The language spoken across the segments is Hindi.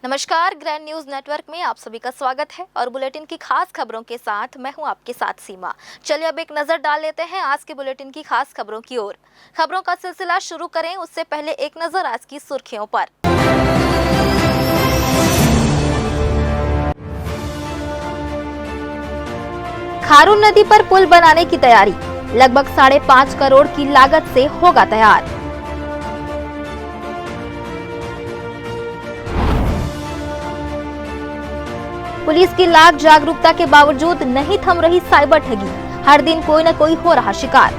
नमस्कार, ग्रैंड न्यूज नेटवर्क में आप सभी का स्वागत है और बुलेटिन की खास खबरों के साथ मैं हूं आपके साथ सीमा। चलिए अब एक नजर डाल लेते हैं आज के बुलेटिन की खास खबरों की ओर। खबरों का सिलसिला शुरू करें उससे पहले एक नजर आज की सुर्खियों पर। खारून नदी पर पुल बनाने की तैयारी लगभग 5.5 करोड़ की लागत से होगा तैयार। पुलिस की लाख जागरूकता के बावजूद नहीं थम रही साइबर ठगी, हर दिन कोई न कोई हो रहा शिकार।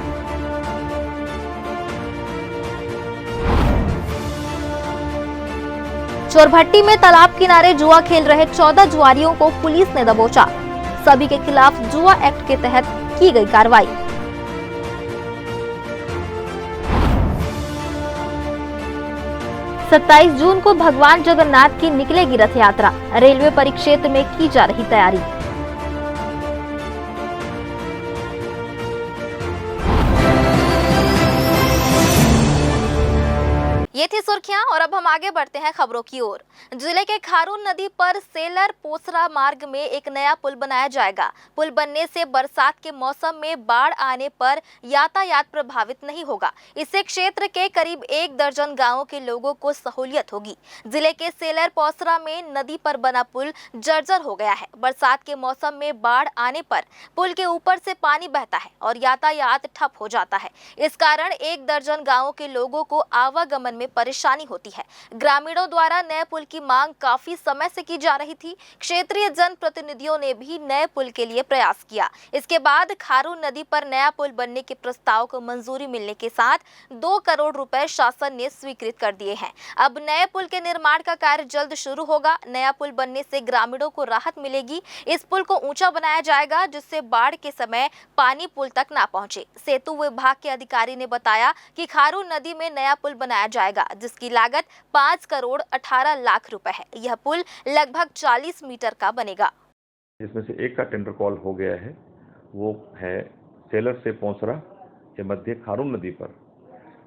चोरभट्टी में तालाब किनारे जुआ खेल रहे 14 जुआरियों को पुलिस ने दबोचा। सभी के खिलाफ जुआ एक्ट के तहत की गई कार्रवाई। सत्ताईस जून को भगवान जगन्नाथ की निकलेगी रथ यात्रा, रेलवे परिक्षेत्र में की जा रही तैयारी। ये थी सुर्खियां और अब हम आगे बढ़ते हैं खबरों की ओर। जिले के खारून नदी पर सेलर पोसरा मार्ग में एक नया पुल बनाया जाएगा। पुल बनने से बरसात के मौसम में बाढ़ आने पर यातायात प्रभावित नहीं होगा। इससे क्षेत्र के करीब 1 दर्जन गांवों के लोगों को सहूलियत होगी। जिले के सेलर पोसरा में नदी पर बना पुल जर्जर हो गया है। बरसात के मौसम में बाढ़ आने पर पुल के ऊपर से पानी बहता है और यातायात ठप हो जाता है। इस कारण 1 दर्जन गांवों के लोगों को आवागमन में परेशानी होती है। ग्रामीणों द्वारा नए पुल की मांग काफी समय से की जा रही थी। क्षेत्रीय जनप्रतिनिधियों ने भी नए पुल के लिए प्रयास किया। इसके बाद खारून नदी पर नया पुल बनने के प्रस्ताव को मंजूरी मिलने के साथ 2 करोड़ रुपए शासन ने स्वीकृत कर दिए हैं। अब नए पुल के निर्माण का कार्य जल्द शुरू होगा। नया पुल बनने से ग्रामीणों को राहत मिलेगी। इस पुल को ऊंचा बनाया जाएगा जिससे बाढ़ के समय पानी पुल तक ना पहुंचे। सेतु विभाग के अधिकारी ने बताया कि खारून नदी में नया पुल बनाया जाएगा जिसकी लागत 5 करोड़ 18 लाख रुपए है। यह पुल लगभग 40 मीटर का बनेगा। जिसमें से एक का टेंडर कॉल हो गया है, वो है सेलर से पोसरा के मध्य खारून नदी पर।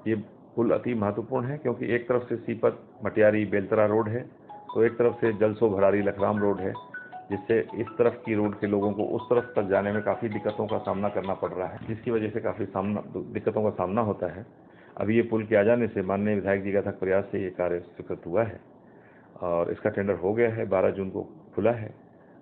ये पुल अति महत्वपूर्ण है क्योंकि एक तरफ से सीपत मटियारी बेलतरा रोड है तो एक तरफ से जलसो भरारी लखराम रोड है, जिससे इस तरफ की रोड के लोगों को उस तरफ तक जाने में काफ़ी दिक्कतों का सामना करना पड़ रहा है, जिसकी वजह से काफ़ी दिक्कतों का सामना होता है। अभी ये पुल के आ जाने से माननीय विधायक जी का अथक प्रयास से ये कार्य स्वीकृत हुआ है और इसका टेंडर हो गया है। 12 जून को खुला है।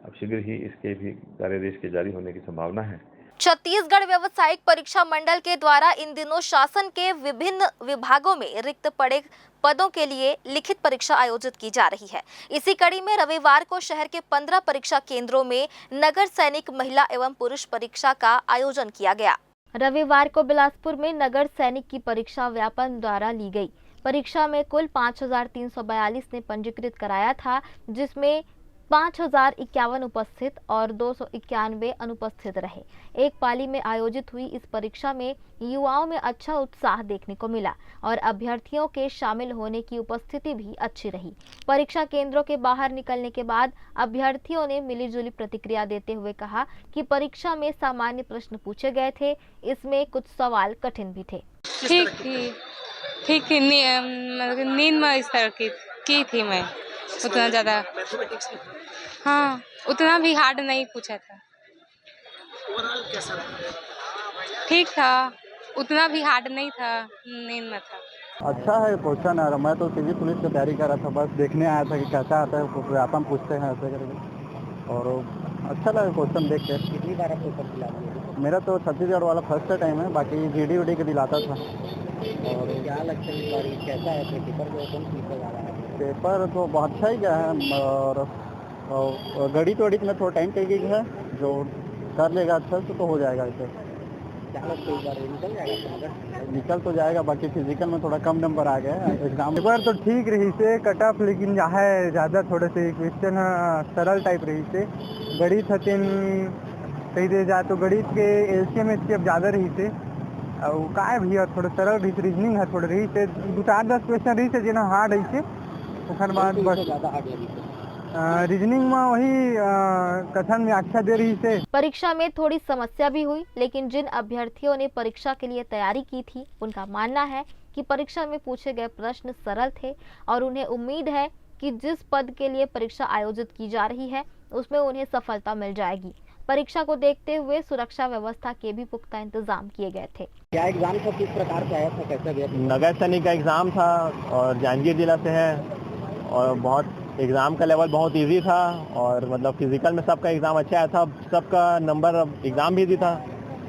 अब शीघ्र ही इसके भी कार्यादेश के जारी होने की संभावना है। छत्तीसगढ़ व्यावसायिक परीक्षा मंडल के द्वारा इन दिनों शासन के विभिन्न विभागों में रिक्त पड़े पदों के लिए लिखित परीक्षा आयोजित की जा रही है। इसी कड़ी में रविवार को शहर के 15 परीक्षा केंद्रों में नगर सैनिक महिला एवं पुरुष परीक्षा का आयोजन किया गया। रविवार को बिलासपुर में नगर सैनिक की परीक्षा व्यापन द्वारा ली गई। परीक्षा में कुल 5342 ने पंजीकृत कराया था, जिसमें 5051 उपस्थित और 291 अनुपस्थित रहे। एक पाली में आयोजित हुई इस परीक्षा में युवाओं में अच्छा उत्साह देखने को मिला और अभ्यर्थियों के शामिल होने की उपस्थिति भी अच्छी रही। परीक्षा केंद्रों के बाहर निकलने के बाद अभ्यर्थियों ने मिलीजुली प्रतिक्रिया देते हुए कहा कि परीक्षा में सामान्य प्रश्न पूछे गए थे, इसमें कुछ सवाल कठिन भी थे। ठीक थी नींद में इस तरह की थी मैं उतना ज्यादा, हाँ उतना भी हार्ड नहीं पूछा था। ठीक था, उतना भी हार्ड नहीं था, नींद में था। अच्छा है क्वेश्चन है। मैं तो सिविल पुलिस की तैयारी कर रहा था, बस देखने आया था कि कैसा आता है। व्यापम पूछते हैं ऐसे करके और अच्छा लगा क्वेश्चन देख के। कितनी बार आपको पेपर दिला दिया? मेरा तो छत्तीसगढ़ वाला फर्स्ट टाइम है, बाकी जीडी उडी के दिलाता था। और क्या लगता है इस बार कैसा है पेपर? जो कौन पेपर आ रहा है? पेपर तो बहुत अच्छा ही गया है और गणित वड़ित में थोड़ा टाइम टेकिंग है, जो कर लेगा अच्छा तो हो जाएगा। इसे क्या लगता है इस बार निकल जाएगा? निकल तो जाएगा, बाकी फिजिकल में थोड़ा कम नंबर आ गया है। एग्जाम पेपर तो ठीक रही से कट ऑफ, लेकिन है ज़्यादा थोड़े से क्वेश्चन सरल टाइप रही से। गणित हथिन कही दे जाए तो गणित के एलसीएम में अब ज़्यादा रही से और का भैया थोड़ा सरल रही, रीजनिंग है थोड़ा रही से 2-4-10 क्वेश्चन रही से जिना हार्ड रही से। ओखर बाद बस रीजनिंग में वही कथन में अच्छा दे रही से। परीक्षा में थोड़ी समस्या भी हुई, लेकिन जिन अभ्यर्थियों ने परीक्षा के लिए तैयारी की थी उनका मानना है कि परीक्षा में पूछे गए प्रश्न सरल थे और उन्हें उम्मीद है कि जिस पद के लिए परीक्षा आयोजित की जा रही है उसमें उन्हें सफलता मिल जाएगी। परीक्षा को देखते हुए सुरक्षा व्यवस्था के भी पुख्ता इंतजाम किए गए थे। क्या एग्जाम था, किस प्रकार से आया था, कैसा गया? नगर सैनिक का एग्जाम था और जांजगीर जिला से है और बहुत एग्जाम का लेवल बहुत इजी था और मतलब फिजिकल में सबका एग्जाम अच्छा आया था। सबका नंबर, अब एग्जाम भी दी था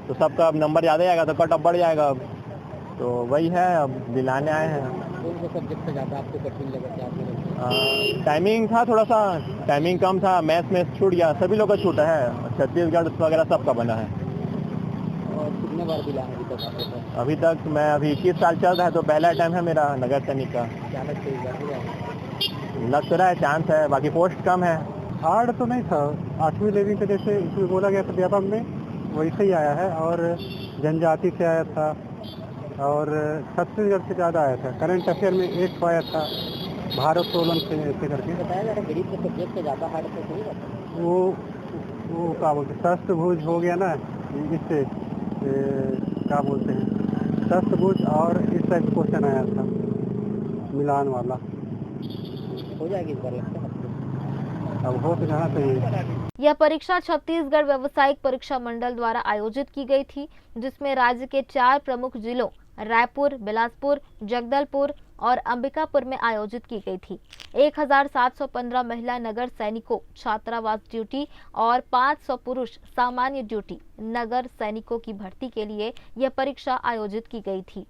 तो सबका अब नंबर ज़्यादा आएगा तो कट ऑफ बढ़ जाएगा। अब तो वही है, अब दिलाने आए हैं। कौन सा सब्जेक्ट से ज़्यादा आपको कठिन लगा? क्या टाइमिंग था, थोड़ा सा टाइमिंग कम था, मैथ्स में छूट गया, सभी लोग का छूटा है, छत्तीसगढ़ वगैरह सबका बना है। और कितने बार दिला है अभी तक? अभी तक मैं 21 साल चल रहा है तो पहला टाइम है मेरा नगर सैनिक का। क्या लग तो रहा है, चांस है, बाकी पोस्ट कम है। हार्ड तो नहीं था, 8वीं लेवल के जैसे इसमें बोला गया था व्यापक में वैसे ही आया है और जनजाति से आया था और छत्तीसगढ़ से ज़्यादा आया था। करंट अफेयर में एक आया था भारोत्तोलन से ऐसे करके। बताया जा रहा है गरीब के सब्जेक्ट से ज़्यादा हार्ड तो नहीं रहता। वो क्या बोलते हैं, शस्त्रभुज हो गया ना, इससे क्या बोलते हैं, शस्त्रभुज और इस टाइप का क्वेश्चन आया था मिलान वाला। हो जाएगी इस बार, लगता है अब हो तो जाना चाहिए। यह परीक्षा छत्तीसगढ़ व्यावसायिक परीक्षा मंडल द्वारा आयोजित की गई थी, जिसमें राज्य के 4 प्रमुख जिलों रायपुर, बिलासपुर, जगदलपुर और अंबिकापुर में आयोजित की गई थी। 1715 महिला नगर सैनिकों छात्रावास ड्यूटी और 500 पुरुष सामान्य ड्यूटी नगर सैनिकों की भर्ती के लिए यह परीक्षा आयोजित की गई थी।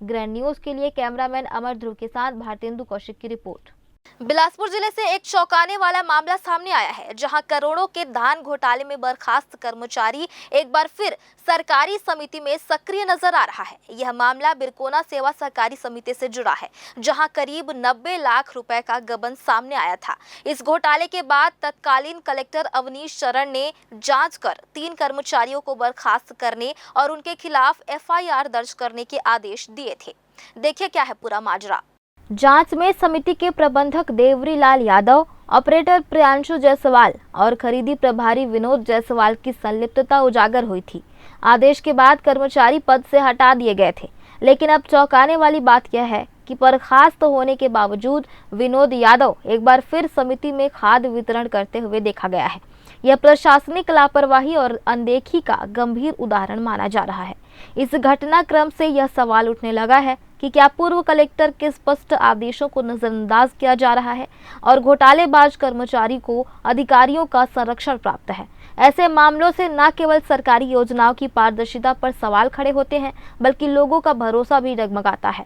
ग्रैंड न्यूज के लिए कैमरामैन अमर ध्रुव के साथ भारतेंदु कौशिक की रिपोर्ट। बिलासपुर जिले से एक चौंकाने वाला मामला सामने आया है, जहां करोड़ों के धान घोटाले में बर्खास्त कर्मचारी एक बार फिर सरकारी समिति में सक्रिय नजर आ रहा है। यह मामला बिरकोना सेवा सहकारी समिति से जुड़ा है, जहां करीब 90 लाख रुपए का गबन सामने आया था। इस घोटाले के बाद तत्कालीन कलेक्टर अवनीश चरण ने जांच कर 3 कर्मचारियों को बर्खास्त करने और उनके खिलाफ FIR दर्ज करने के आदेश दिए थे। देखिए क्या है पूरा माजरा। जांच में समिति के प्रबंधक देवरी लाल यादव, ऑपरेटर प्रियांशु जायसवाल और खरीदी प्रभारी विनोद जायसवाल की संलिप्तता उजागर हुई थी। आदेश के बाद कर्मचारी पद से हटा दिए गए थे, लेकिन अब चौंकाने वाली बात यह है कि बर्खास्त होने के बावजूद विनोद यादव एक बार फिर समिति में खाद वितरण करते हुए देखा गया है। यह प्रशासनिक लापरवाही और अनदेखी का गंभीर उदाहरण माना जा रहा है। इस घटनाक्रम से यह सवाल उठने लगा है कि क्या पूर्व कलेक्टर के स्पष्ट आदेशों को नजरअंदाज किया जा रहा है और घोटालेबाज कर्मचारी को अधिकारियों का संरक्षण प्राप्त है। ऐसे मामलों से न केवल सरकारी योजनाओं की पारदर्शिता पर सवाल खड़े होते हैं, बल्कि लोगों का भरोसा भी डगमगाता है।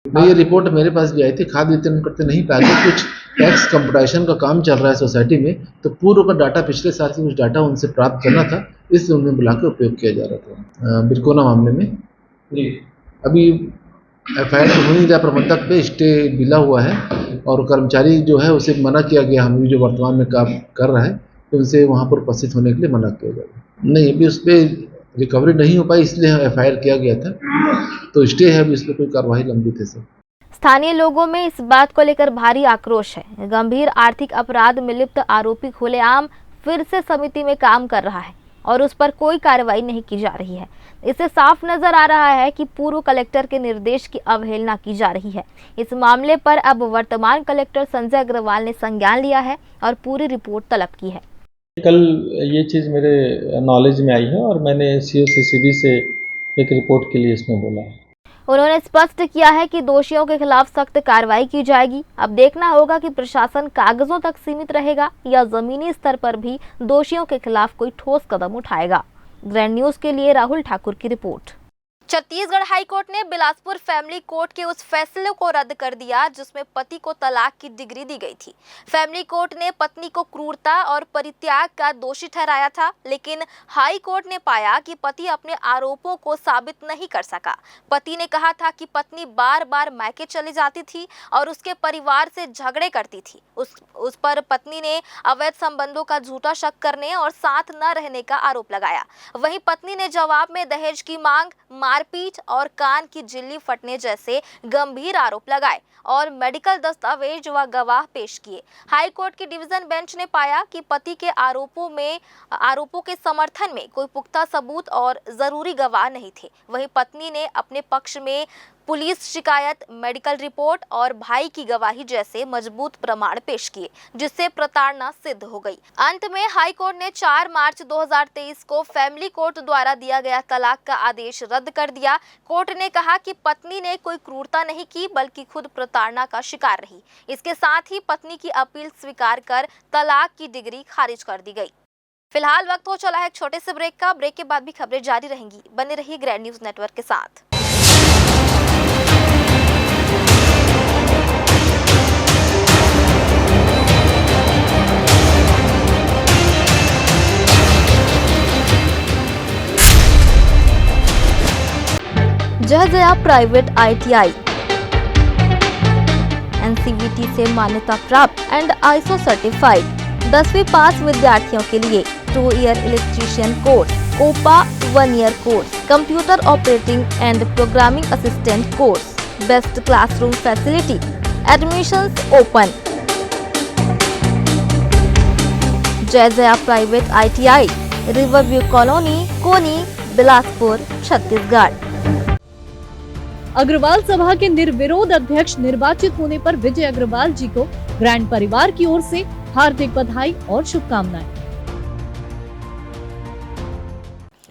ये रिपोर्ट मेरे पास भी आई थी, खाद वितरण करते नहीं पाए थे, कुछ टैक्स कंप्यूटेशन का काम चल रहा है सोसाइटी में, तो पूर्व का डाटा, पिछले साल से कुछ डाटा उनसे प्राप्त करना था, इसलिए उन्हें बुला के उपयोग किया जा रहा था। बिरकोना मामले में अभी FIR तो हो नहीं रहा, प्रबंधक पे स्टे मिला हुआ है और कर्मचारी जो है उसे मना किया गया, हम जो वर्तमान में काम कर रहा है तो उनसे वहाँ पर उपस्थित होने के लिए मना किया गया। नहीं, अभी उस पर रिकवरी नहीं हो पाई, इसलिए FIR किया गया था, तो स्टे है, अभी इस पर कोई कार्रवाई लंबित है। स्थानीय लोगों में इस बात को लेकर भारी आक्रोश है। गंभीर आर्थिक अपराध में लिप्त आरोपी खुलेआम फिर से समिति में काम कर रहा है और उस पर कोई कार्रवाई नहीं की जा रही है। इससे साफ नजर आ रहा है कि पूर्व कलेक्टर के निर्देश की अवहेलना की जा रही है। इस मामले पर अब वर्तमान कलेक्टर संजय अग्रवाल ने संज्ञान लिया है और पूरी रिपोर्ट तलब की है। कल ये चीज़ मेरे नॉलेज में आई है और मैंने CO CCB से एक रिपोर्ट के लिए इसमें बोला है। उन्होंने स्पष्ट किया है कि दोषियों के खिलाफ सख्त कार्रवाई की जाएगी। अब देखना होगा कि प्रशासन कागजों तक सीमित रहेगा या जमीनी स्तर पर भी दोषियों के खिलाफ कोई ठोस कदम उठाएगा। ग्रैंड न्यूज के लिए राहुल ठाकुर की रिपोर्ट। छत्तीसगढ़ हाई कोर्ट ने बिलासपुर फैमिली कोर्ट के उस फैसले को रद्द कर दिया जिसमें पति को तलाक की डिग्री दी गई थी। फैमिली कोर्ट ने पत्नी को क्रूरता और परित्याग का दोषी ठहराया था, लेकिन हाई कोर्ट ने पाया कि पति अपने आरोपों को साबित नहीं कर सका। पति ने कहा था कि पत्नी बार बार मायके चली जाती थी और उसके परिवार से झगड़े करती थी। उस पर पत्नी ने अवैध संबंधों का झूठा शक करने और साथ न रहने का आरोप लगाया। वहीं पत्नी ने जवाब में दहेज की मांग, मारपीट और कान की झिल्ली फटने जैसे गंभीर आरोप लगाए और मेडिकल दस्तावेज व गवाह पेश किए। हाई कोर्ट की डिवीजन बेंच ने पाया कि पति के आरोपों के समर्थन में कोई पुख्ता सबूत और जरूरी गवाह नहीं थे। वहीं पत्नी ने अपने पक्ष में पुलिस शिकायत, मेडिकल रिपोर्ट और भाई की गवाही जैसे मजबूत प्रमाण पेश किए, जिससे प्रताड़ना सिद्ध हो गई। अंत में हाई कोर्ट ने 4 मार्च 2023 को फैमिली कोर्ट द्वारा दिया गया तलाक का आदेश रद्द कर दिया। कोर्ट ने कहा कि पत्नी ने कोई क्रूरता नहीं की, बल्कि खुद प्रताड़ना का शिकार रही। इसके साथ ही पत्नी की अपील स्वीकार कर तलाक की डिग्री खारिज कर दी गई। फिलहाल वक्त हो चला है एक छोटे से ब्रेक का। ब्रेक के बाद भी खबरें जारी रहेंगी। बने रहिए ग्रैंड न्यूज नेटवर्क के साथ। जया प्राइवेट ITI NCVT से मान्यता प्राप्त एंड ISO सर्टिफाइड 10वीं पास विद्यार्थियों के लिए 2 year electrician course, COPA 1 year course, computer operating and programming assistant course, best classroom facility, admissions open. Jaya private ITI, riverview colony, Koni, Bilaspur, Chhattisgarh. Agarwal सभा के निर्विरोध अध्यक्ष निर्वाचित होने पर विजय अग्रवाल जी को ग्रैंड परिवार की ओर से हार्दिक बधाई और शुभकामनाएं।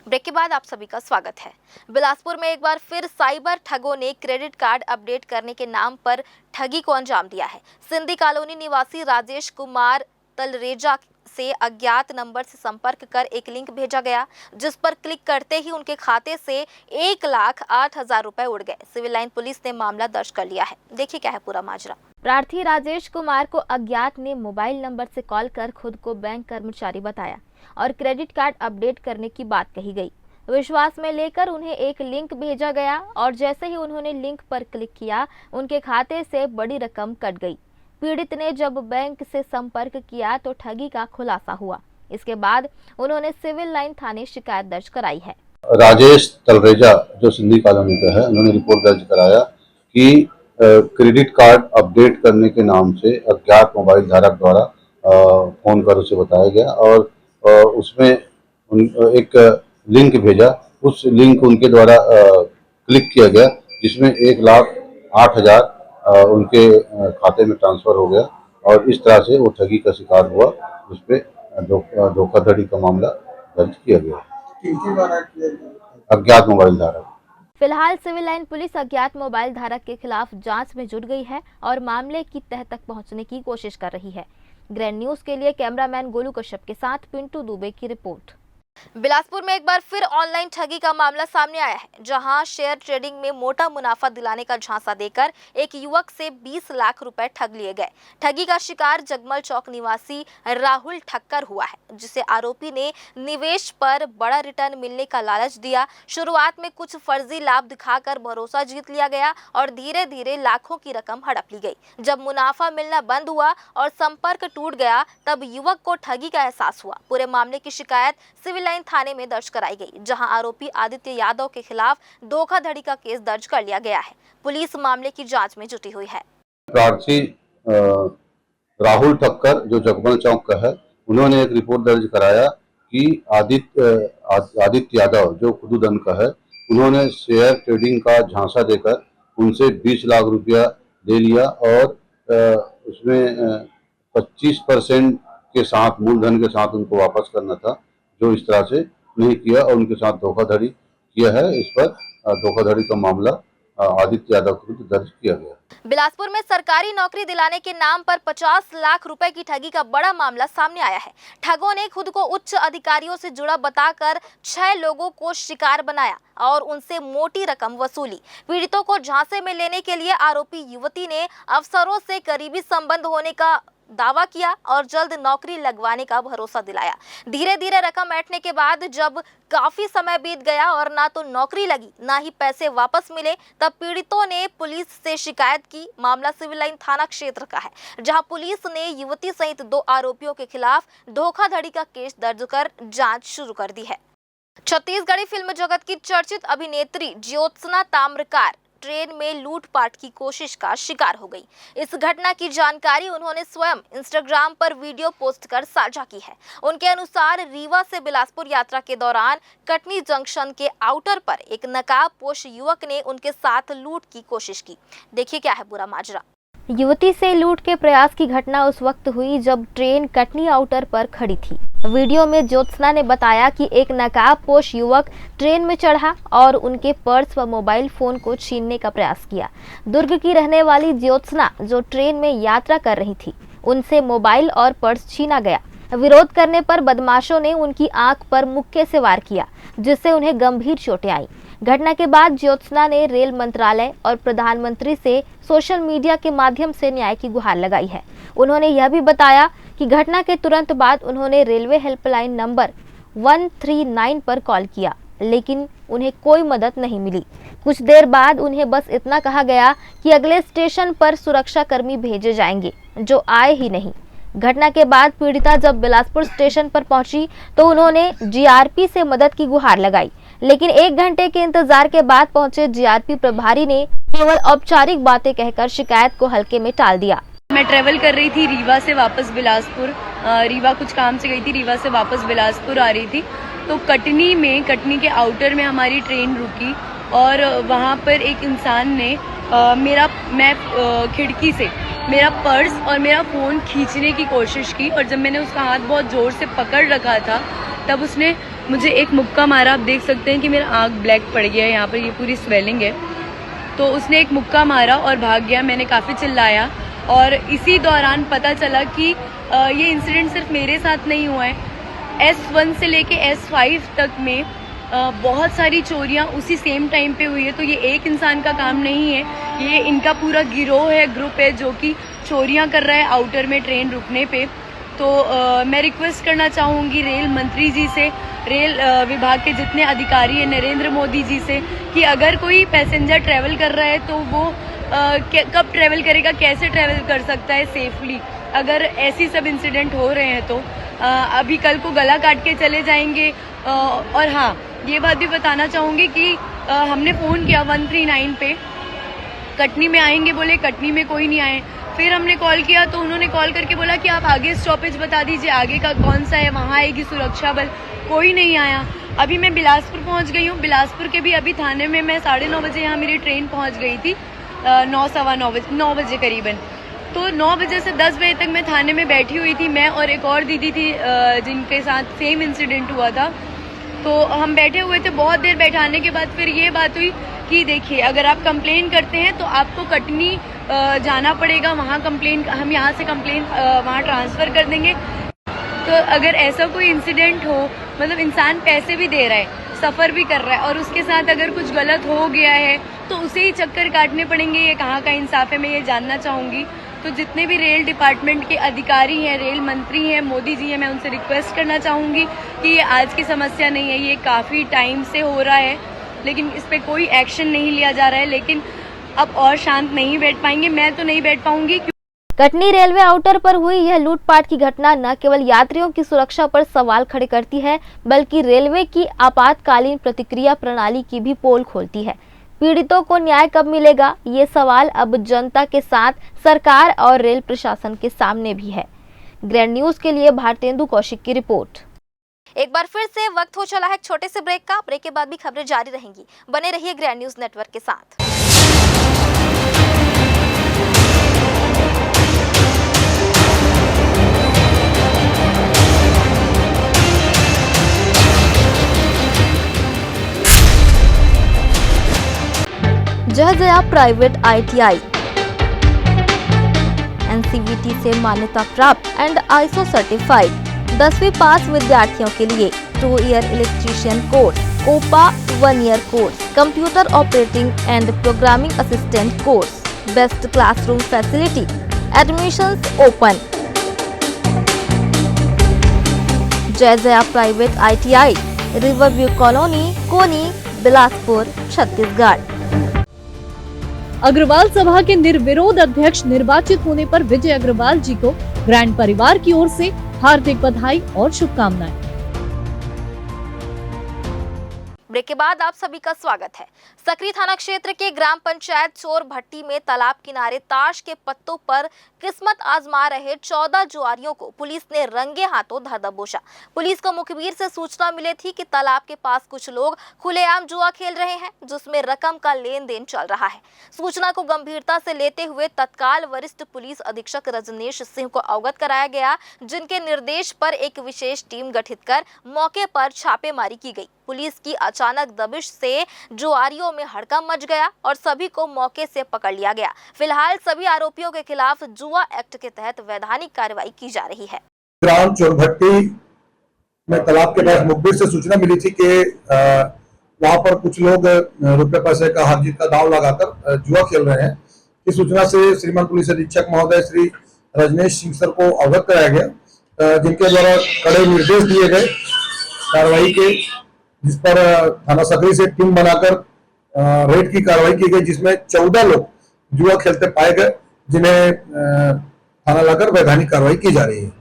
ब्रेक के बाद आप सभी का स्वागत है। बिलासपुर में एक बार फिर साइबर ठगों ने क्रेडिट कार्ड अपडेट करने के नाम पर ठगी को अंजाम दिया है। सिंधी कॉलोनी निवासी राजेश कुमार तलरेजा से अज्ञात नंबर से संपर्क कर एक लिंक भेजा गया, जिस पर क्लिक करते ही उनके खाते से 1,08,000 रुपए उड़ गए। सिविल लाइन पुलिस ने मामला दर्ज कर लिया है। देखिए क्या है पूरा माजरा। प्रार्थी राजेश कुमार को अज्ञात ने मोबाइल नंबर से कॉल कर खुद को बैंक कर्मचारी बताया और क्रेडिट कार्ड अपडेट करने की बात कही गई। विश्वास में लेकर उन्हें एक लिंक भेजा गया और जैसे ही उन्होंने लिंक पर क्लिक किया, उनके खाते से बड़ी रकम कट गई। पीड़ित ने जब बैंक से संपर्क किया तो ठगी का खुलासा हुआ। इसके बाद उन्होंने सिविल लाइन थाने शिकायत दर्ज कराई है। राजेश तलरेजा जो सिंधी कॉलोनी का है, उन्होंने रिपोर्ट दर्ज कराया कि क्रेडिट कार्ड अपडेट करने के नाम से अज्ञात मोबाइल धारक द्वारा फोन कर उसे बताया गया और उसमें एक लिंक भेजा। उस लिंक उनके द्वारा क्लिक किया गया, जिसमें 1,08,000 उनके खाते में ट्रांसफर हो गया और इस तरह से वो ठगी का शिकार हुआ। उस पर धोखाधड़ी का मामला दर्ज किया गया। अज्ञात मोबाइल धारक। फिलहाल सिविल लाइन पुलिस अज्ञात मोबाइल धारक के खिलाफ जांच में जुट गई है और मामले की तह तक पहुंचने की कोशिश कर रही है। ग्रैंड न्यूज के लिए कैमरामैन गोलू कश्यप के साथ पिंटू दुबे की रिपोर्ट। बिलासपुर में एक बार फिर ऑनलाइन ठगी का मामला सामने आया है, जहां शेयर ट्रेडिंग में मोटा मुनाफा दिलाने का झांसा देकर एक युवक से 20 लाख रुपए ठग लिए गए। ठगी का शिकार जगमल चौक निवासी राहुल ठक्कर हुआ है, जिसे आरोपी ने निवेश पर बड़ा रिटर्न मिलने का लालच दिया। शुरुआत में कुछ फर्जी लाभ दिखाकर भरोसा जीत लिया गया और धीरे धीरे लाखों की रकम हड़प ली गई। जब मुनाफा मिलना बंद हुआ और संपर्क टूट गया, तब युवक को ठगी का एहसास हुआ। पूरे मामले की शिकायत सिविल लाइन थाने में दर्ज कराई गई, जहां आरोपी आदित्य यादव के खिलाफ धोखाधड़ी का केस दर्ज कर लिया गया है। पुलिस मामले की जांच में जुटी हुई है। प्रार्थी राहुल ठक्कर जो जगमल चौक का है, उन्होंने एक रिपोर्ट दर्ज कराया कि आदित्य यादव जो खुदुदन का है, उन्होंने शेयर ट्रेडिंग का झांसा देकर उनसे 20 लाख रुपया ले लिया और उसमें 25% के साथ मूलधन के साथ उनको वापस करना था, जो इस तरह से नहीं किया और उनके साथ धोखाधड़ी किया है। इस पर धोखाधड़ी का मामला आदित्य यादव को दर्ज किया गया। बिलासपुर में सरकारी नौकरी दिलाने के नाम पर 50 लाख रुपए की ठगी का बड़ा मामला सामने आया है। ठगों ने खुद को उच्च अधिकारियों से जुड़ा बताकर 6 लोगों को शिकार बनाया और उनसे मोटी रकम वसूली। पीड़ितों को झांसे में लेने के लिए आरोपी युवती ने अफसरों से करीबी संबंध होने का दावा किया और जल्द नौकरी लगवाने का भरोसा दिलाया। धीरे धीरे रकम ऐंठने के बाद जब काफी समय बीत गया और ना तो नौकरी लगी ना ही पैसे वापस मिले, तब पीड़ितों ने पुलिस से शिकायत की। मामला सिविल लाइन थाना क्षेत्र का है, जहां पुलिस ने युवती सहित 2 आरोपियों के खिलाफ धोखाधड़ी का केस दर्ज कर जांच शुरू कर दी है। छत्तीसगढ़ी फिल्म जगत की चर्चित अभिनेत्री ज्योत्सना ताम्रकार ट्रेन में लूटपाट की कोशिश का शिकार हो गई। इस घटना की जानकारी उन्होंने स्वयं इंस्टाग्राम पर वीडियो पोस्ट कर साझा की है। उनके अनुसार रीवा से बिलासपुर यात्रा के दौरान कटनी जंक्शन के आउटर पर एक नकाबपोश युवक ने उनके साथ लूट की कोशिश की। देखिए क्या है पूरा माजरा। युवती से लूट के प्रयास की घटना उस वक्त हुई जब ट्रेन कटनी आउटर पर खड़ी थी। वीडियो में ज्योत्सना ने बताया कि एक नकाबपोश युवक ट्रेन में चढ़ा और उनके पर्स व मोबाइल फोन को छीनने का प्रयास किया। दुर्ग की रहने वाली ज्योत्सना जो ट्रेन में यात्रा कर रही थी, उनसे मोबाइल और पर्स छीना गया। विरोध करने पर बदमाशों ने उनकी आंख पर मुक्के से वार किया, जिससे उन्हें गंभीर चोटें आईं। घटना के बाद ज्योत्सना ने रेल मंत्रालय और प्रधानमंत्री से सोशल मीडिया के माध्यम से न्याय की गुहार लगाई है। उन्होंने यह भी बताया कि घटना के तुरंत बाद उन्होंने रेलवे हेल्पलाइन नंबर 139 पर कॉल किया, लेकिन उन्हें कोई मदद नहीं मिली। कुछ देर बाद उन्हें बस इतना कहा गया कि अगले स्टेशन पर सुरक्षा कर्मी भेजे जाएंगे, जो आए ही नहीं। घटना के बाद पीड़िता जब बिलासपुर स्टेशन पर पहुंची तो उन्होंने जीआरपी से मदद की गुहार लगाई, लेकिन 1 घंटे के इंतजार के बाद पहुंचे जीआरपी प्रभारी ने केवल औपचारिक बातें कहकर शिकायत को हल्के में टाल दिया। मैं ट्रेवल कर रही थी रीवा से वापस बिलासपुर। रीवा कुछ काम से गई थी, रीवा से वापस बिलासपुर आ रही थी तो कटनी के आउटर में हमारी ट्रेन रुकी और वहाँ पर एक इंसान ने मैं खिड़की से मेरा पर्स और मेरा फ़ोन खींचने की कोशिश की और जब मैंने उसका हाथ बहुत ज़ोर से पकड़ रखा था तब उसने मुझे एक मुक्का मारा। आप देख सकते हैं कि मेरा आँख ब्लैक पड़ गया है, यहाँ पर ये पूरी स्वेलिंग है। तो उसने एक मुक्का मारा और भाग गया। मैंने काफ़ी चिल्लाया और इसी दौरान पता चला कि ये इंसिडेंट सिर्फ मेरे साथ नहीं हुआ है। S1 से लेके S5 तक में बहुत सारी चोरियां उसी सेम टाइम पे हुई है। तो ये एक इंसान का काम नहीं है, ये इनका पूरा गिरोह है, ग्रुप है जो कि चोरियां कर रहा है आउटर में ट्रेन रुकने पे। तो मैं रिक्वेस्ट करना चाहूँगी रेल मंत्री जी से, रेल विभाग के जितने अधिकारी हैं, नरेंद्र मोदी जी से, कि अगर कोई पैसेंजर ट्रैवल कर रहा है तो वो कब ट्रैवल करेगा, कैसे ट्रैवल कर सकता है सेफली। अगर ऐसी सब इंसिडेंट हो रहे हैं तो अभी कल को गला काट के चले जाएंगे। और हाँ, ये बात भी बताना चाहूँगी कि हमने फ़ोन किया 139 पे, कटनी में आएंगे बोले, कटनी में कोई नहीं आए। फिर हमने कॉल किया तो उन्होंने कॉल करके बोला कि आप आगे स्टॉपेज बता दीजिए, आगे का कौन सा है, वहाँ आएगी सुरक्षा बल। कोई नहीं आया। अभी मैं बिलासपुर पहुँच गई हूँ। बिलासपुर के भी अभी थाने में मैं 9:30 बजे यहाँ मेरी ट्रेन पहुँच गई थी, 9 बजे करीबन। तो 9 बजे से 10 बजे तक मैं थाने में बैठी हुई थी, मैं और एक और दीदी थी जिनके साथ सेम इंसिडेंट हुआ था। तो हम बैठे हुए थे, बहुत देर बैठाने के बाद फिर ये बात हुई कि देखिए अगर आप कंप्लेन करते हैं तो आपको कटनी जाना पड़ेगा, वहाँ कंप्लेन, हम यहाँ से कंप्लेन वहाँ ट्रांसफ़र कर देंगे। तो अगर ऐसा कोई इंसिडेंट हो, मतलब इंसान पैसे भी दे रहा है, सफ़र भी कर रहा है और उसके साथ अगर कुछ गलत हो गया है तो उसे ही चक्कर काटने पड़ेंगे, ये कहाँ का इंसाफ है, मैं ये जानना चाहूँगी। तो जितने भी रेल डिपार्टमेंट के अधिकारी हैं, रेल मंत्री हैं, मोदी जी हैं, मैं उनसे रिक्वेस्ट करना चाहूँगी कि ये आज की समस्या नहीं है, ये काफ़ी टाइम से हो रहा है लेकिन इस पर कोई एक्शन नहीं लिया जा रहा है। लेकिन अब और शांत नहीं बैठ पाएंगे, मैं तो नहीं बैठ पाऊंगी। कटनी रेलवे आउटर पर हुई यह लूटपाट की घटना न केवल यात्रियों की सुरक्षा पर सवाल खड़े करती है, बल्कि रेलवे की आपातकालीन प्रतिक्रिया प्रणाली की भी पोल खोलती है। पीड़ितों को न्याय कब मिलेगा, ये सवाल अब जनता के साथ सरकार और रेल प्रशासन के सामने भी है। ग्रैंड न्यूज के लिए भारतेंदु कौशिक की रिपोर्ट। एक बार फिर से वक्त हो चला है एक छोटे से ब्रेक का। ब्रेक के बाद भी खबरें जारी रहेंगी, बने रहिए ग्रैंड न्यूज नेटवर्क के साथ। जय जया प्राइवेट ITI NCVT से मान्यता प्राप्त एंड ISO सर्टिफाइड 10वीं पास विद्यार्थियों के लिए 2 year electrician course, OPA 1 year course, computer operating and programming assistant course, best classroom facility, admissions open. Jai Jaya private ITI, riverview colony, Koni, Bilaspur, Chhattisgarh. Agarwal सभा के निर्विरोध अध्यक्ष निर्वाचित होने पर विजय अग्रवाल जी को ग्रैंड परिवार की ओर से हार्दिक बधाई और शुभकामनाएं। ब्रेक के बाद आप सभी का स्वागत है। सकरी थाना क्षेत्र के ग्राम पंचायत चोर भट्टी में तालाब किनारे ताश के पत्तों पर किस्मत आजमा रहे 14 जुआरियों को पुलिस ने रंगे हाथों धर दबोचा। पुलिस को मुखबिर से सूचना मिली थी कि तालाब के पास कुछ लोग खुलेआम जुआ खेल रहे हैं, जिसमें रकम का लेन देन चल रहा है। सूचना को गंभीरता से लेते हुए तत्काल वरिष्ठ पुलिस अधीक्षक रजनीश सिंह को अवगत कराया गया, जिनके निर्देश पर एक विशेष टीम गठित कर मौके पर छापेमारी की गई। पुलिस की अचानक दबिश से जुआरियों में हड़कंप मच गया और सभी को मौके से पकड़ लिया गया। फिलहाल सभी आरोपियों के खिलाफ जुआ एक्ट के तहत वैधानिक कार्रवाई की जा रही है। ग्राम चोरभट्टी में तालाब के पास मुखबिर से सूचना मिली थी कि वहां पर कुछ लोग रुपए पैसे का हार जीत का दांव लगाकर जुआ खेल रहे हैं। इस सूचना से श्रीमान पुलिस अधीक्षक महोदय श्री रजनीश सिंह सर को अवगत कराया गया, जिनके द्वारा कड़े निर्देश दिए गए कार्रवाई के, जिस पर थाना सकरी से टीम बनाकर रेड की कार्रवाई की गई, जिसमें 14 लोग जुआ खेलते पाए गए, जिन्हें थाना लाकर वैधानिक कार्रवाई की जा रही है।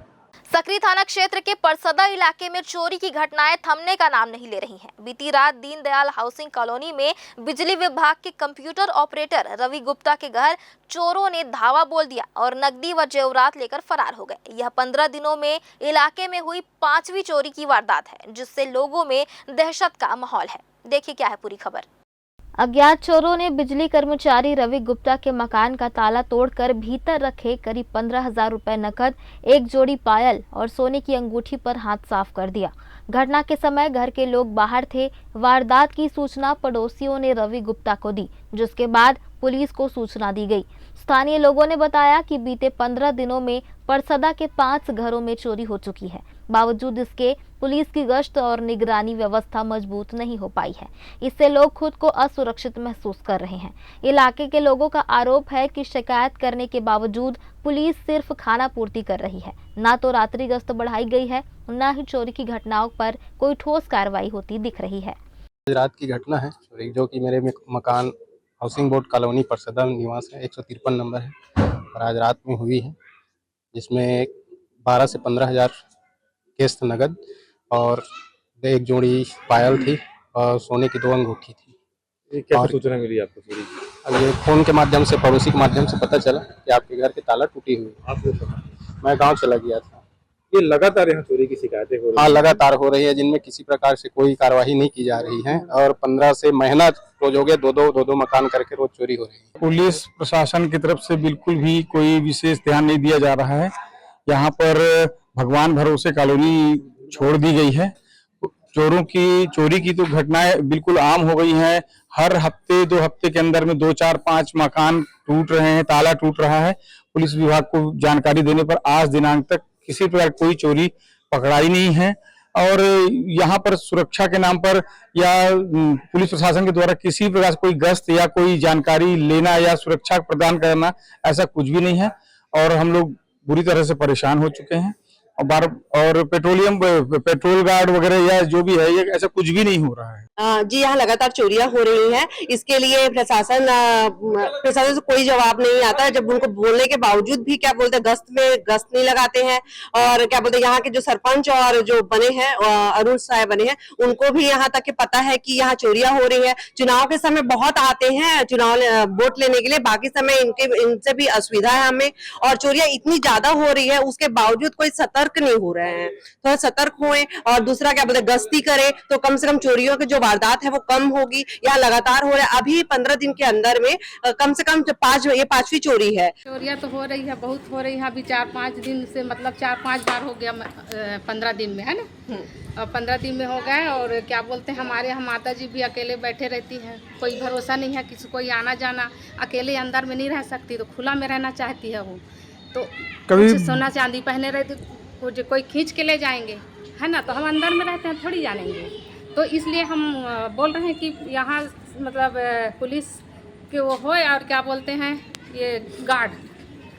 सकरी थाना क्षेत्र के परसदा इलाके में चोरी की घटनाएं थमने का नाम नहीं ले रही हैं। बीती रात दीनदयाल हाउसिंग कॉलोनी में बिजली विभाग के कंप्यूटर ऑपरेटर रवि गुप्ता के घर चोरों ने धावा बोल दिया और नकदी व जेवरात लेकर फरार हो गए। यह 15 दिनों में इलाके में हुई 5वीं चोरी की वारदात है, जिससे लोगों में दहशत का माहौल है। देखिए क्या है पूरी खबर। अज्ञात चोरों ने बिजली कर्मचारी रवि गुप्ता के मकान का ताला तोड़कर भीतर रखे करीब 15,000 रुपए नकद, एक जोड़ी पायल और सोने की अंगूठी पर हाथ साफ कर दिया। घटना के समय घर के लोग बाहर थे। वारदात की सूचना पड़ोसियों ने रवि गुप्ता को दी, जिसके बाद पुलिस को सूचना दी गई। स्थानीय लोगों ने बताया कि बीते 15 दिनों में परसदा के 5 घरों में चोरी हो चुकी है। बावजूद इसके पुलिस की गश्त और निगरानी व्यवस्था मजबूत नहीं हो पाई है। इससे लोग खुद को असुरक्षित महसूस कर रहे हैं। इलाके के लोगों का आरोप है कि शिकायत करने के बावजूद पुलिस सिर्फ खाना पूर्ति कर रही है। ना तो रात्रि गश्त बढ़ाई गई है, न ही चोरी की घटनाओं पर कोई ठोस कार्रवाई होती दिख रही है। रात की घटना है चोरी, जो कि मेरे मकान हाउसिंग बोर्ड कॉलोनी परसदा निवास है, 153 नंबर है, और आज रात में हुई है, जिसमें 12 से 15,000 केस नगद और एक जोड़ी पायल थी और सोने की 2 अंगूठी थी। कैसे सूचना मिली आपको चोरी की? अब ये फोन के माध्यम से, पड़ोसी के माध्यम से पता चला कि आपके घर के ताला टूटी हुई है। आपको पता? मैं गांव चला गया था। ये लगातार यहाँ चोरी की शिकायतें हो रही हैं? हाँ, लगातार हो रही है, जिनमें किसी प्रकार से कोई कार्यवाही नहीं की जा रही है, और 15 से महीना रोज हो गए, दो मकान करके रोज चोरी हो रही है। पुलिस प्रशासन की तरफ से बिल्कुल भी कोई विशेष ध्यान नहीं दिया जा रहा है। यहाँ पर भगवान भरोसे कॉलोनी छोड़ दी गई है। चोरी की तो घटनाएं बिल्कुल आम हो गई हैं। हर हफ्ते 2 हफ्ते के अंदर में 2, 4, 5 मकान टूट रहे हैं, ताला टूट रहा है। पुलिस विभाग को जानकारी देने पर आज दिनांक तक किसी प्रकार कोई चोरी पकड़ाई नहीं है। और यहाँ पर सुरक्षा के नाम पर या पुलिस प्रशासन के द्वारा किसी प्रकार से कोई गश्त या कोई जानकारी लेना या सुरक्षा प्रदान करना, ऐसा कुछ भी नहीं है। और हम लोग बुरी तरह से परेशान हो चुके हैं। और पेट्रोल गार्ड वगैरह या जो भी है, ये ऐसा कुछ भी नहीं हो रहा है। जी, यहाँ लगातार चोरियां हो रही हैं। इसके लिए प्रशासन से कोई जवाब नहीं आता है। जब उनको बोलने के बावजूद भी क्या बोलते हैं, गश्त नहीं लगाते हैं। और क्या बोलते हैं, यहाँ के जो सरपंच और जो बने हैं, अरुण साहब बने हैं, उनको भी यहाँ तक के पता है कि यहाँ चोरियां हो रही है। चुनाव के समय बहुत आते हैं चुनाव वोट लेने के लिए, बाकी समय इनसे भी असुविधा है हमें। और चोरियां इतनी ज्यादा हो रही है, उसके बावजूद कोई सतर्क नहीं हो रहे हैं। थोड़ा सतर्क होएं और दूसरा क्या बोलते हैं, गश्ती करें तो कम से कम चोरियों की जो वारदात है वो कम होगी। यहाँ लगातार हो रहा है। अभी 15 दिन के अंदर में कम से कम 5वीं चोरी है। चोरियां तो हो रही है, बहुत हो रही है। अभी 4-5 दिन से, मतलब 4-5 बार हो गया 15 दिन में, है ना। और 15 दिन में हो गए। और क्या बोलते हैं, हमारे यहाँ माता जी भी अकेले बैठे रहती है, कोई भरोसा नहीं है किसी कोई आना जाना। अकेले अंदर में नहीं रह सकती, तो खुला में रहना चाहती है वो। तो कभी सोना चांदी पहने रहती, कोई खींच के ले जाएंगे, है ना, तो हम अंदर में रहते हैं, थोड़ी जानेंगे। तो इसलिए हम बोल रहे हैं कि यहाँ मतलब पुलिस के वो हो, और क्या बोलते हैं, ये गार्ड